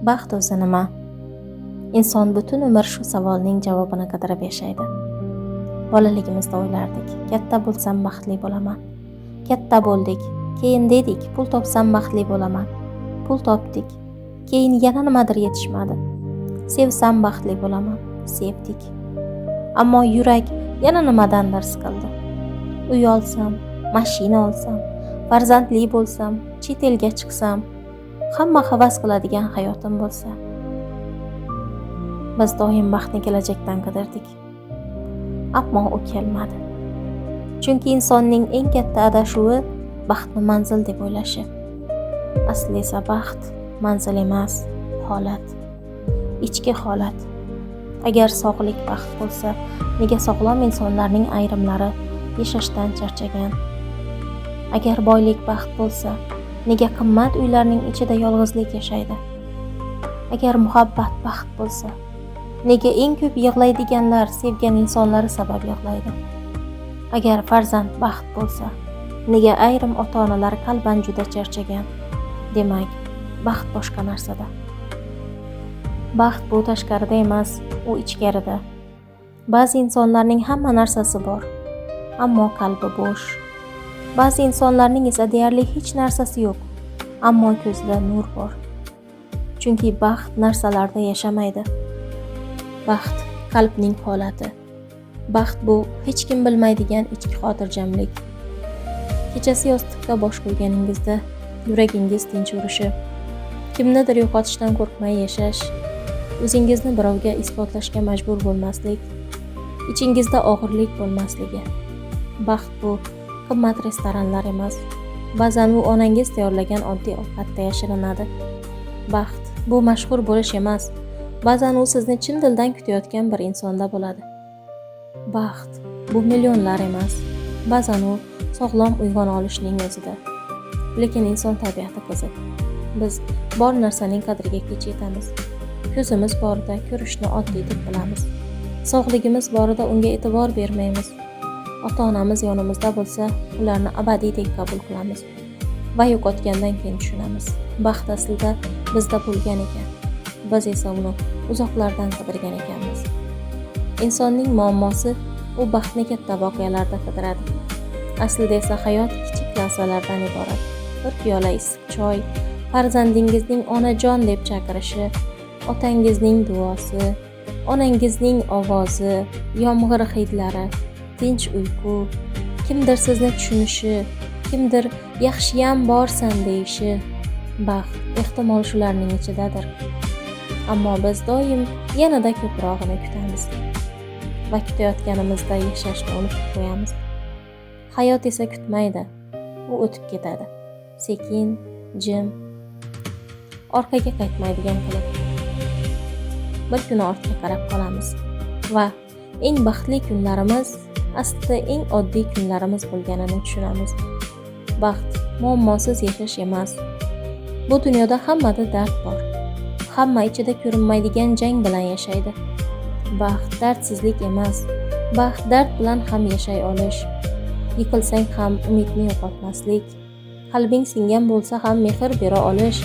Baxt o'zi nima? Inson butun umr shu savolning javobini qidirib yashaydi. Bolaligimizda o'ylardik, katta bo'lsam baxtli bo'laman. Katta bo'ldik, keyin dedik, pul topsam baxtli bo'laman. Pul topdik, keyin yana nimadir yetishmadi. Sevsam baxtli bo'laman. Sevdik. Ammo yurak yana nimadandir siqildi. Uy olsam, mashina olsam, farzandli bo'lsam, chet elga chiqsam, hamma havas qiladigan hayotim bo'lsa. Biz doim baxtni kelajakdan qidirdik. Ammo u kelmadi. Chunki insonning eng katta adashuvi baxtni manzil deb o'ylashi. Asli esa baxt manzil emas, holat. Ichki holat. Agar sog'lik baxt bo'lsa, nega sog'lom insonlarning ayrimlari yashashdan charchagan? Agar boylik baxt bo'lsa, nega qimmat uylarning ichida yolg'izlik yashaydi? Agar muhabbat baxt bo'lsa, nega eng ko'p yig'laydiganlar sevgan insonlari sabab yig'laydi? Agar farzand baxt bo'lsa, nega ayrim ota-onalar qalban juda charchagan? Demak, baxt boshqa narsada. Baxt bu tashqarida emas, u ichkarida. Ba'zi insonlarning hamma narsasi bor, ammo qalbi bo'sh. Ba'zi insonlarning esa deyarli hech narsasi yo'q, ammo ko'zida nur bor. Chunki baxt narsalarda yashamaydi. Baxt qalbning holati. Baxt bu hech kim bilmaydigan ichki xotirjamlik. Kechasi yostiqqa bosh qo'yganingizda yuragingiz tinch urishi, kimnidir yo'qotishdan qo'rqmay yashash, o'zingizni birovga isbotlashga majbur bo'lmaslik, ichingizda og'irlik bo'lmasligi. Baxt bu qimmat restoranlar emas, ba'zan u onangiz tayyorlagan oddiy ovqatda yashirinadi. Baxt bu mashhur bo'lish emas, ba'zan u sizni chin dildan kutayotgan bir insonda bo'ladi. Baxt bu millionlar emas, ba'zan u sog'lom uyg'ona olishning o'zida. Lekin inson tabiati qiziq. Biz bor narsaning qadriga kech yetamiz. Ko'zimiz borida ko'rishni oddiy deb bilamiz. Sog'ligimiz borida unga e'tibor bermaymiz. Ota-onamiz yonimizda bo'lsa, ularni abadiydek qabul qilamiz va yo'qotgandan keyin tushunamiz. Baxt aslida bizda bo'lgan ekan. Biz esa uni uzoqlardan qidirgan ekanmiz. Insonning muammosi u baxtni katta voqealarda qidiradi. Aslida esa hayot kichik lahzalardan iborat. Bir piyola issiq choy, farzandingizning onajon deb chaqirishi, otangizning duosi, onangizning ovozi, yomg'ir hidlari, tinch uyqu, kimdir sizni tushunishi, kimdir yaxshiyam borsan deyishi. Baxt ehtimol shularning ichidadir. Ammo biz doim yanada ko'prog'ini kutamiz va kutayotganimizda yashashni unutib qo'yamiz. Hayot esa kutmaydi. U o'tib ketadi. Sekin, jim, orqaga qaytmaydigan qilib. Bir kuni ortga qarab qolamiz va eng baxtli kunlarimiz aslida eng oddiy kunlarimiz bo'lganini tushunamiz. Baxt muammosiz yashash emas. Bu dunyoda hammada dard bor. Hamma ichida ko'rinmaydigan jang bilan yashaydi. Baxt dardsizlik emas. Baxt dard bilan ham yashay olish. Yiqilsang ham umidni yo'qotmaslik. Qalbing singan bo'lsa ham mehr bera olish.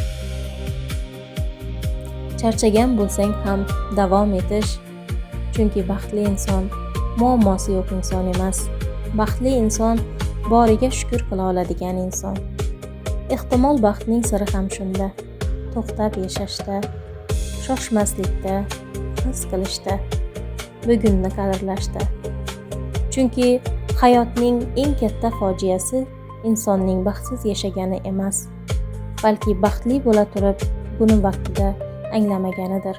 Charchagan bo'lsang ham davom etish. Chunki baxtli inson muammosi yo'q inson emas. Baxtli inson boriga shukr qila oladigan inson. Ehtimol baxtning siri ham shunda. To'xtab yashashda, shoshmaslikda, his qilishda, bugunni qadrlashda. Chunki hayotning eng katta fojiasi insonning baxtsiz yashagani emas, balki baxtli bo'la turib buni vaqtida anglamaganidir.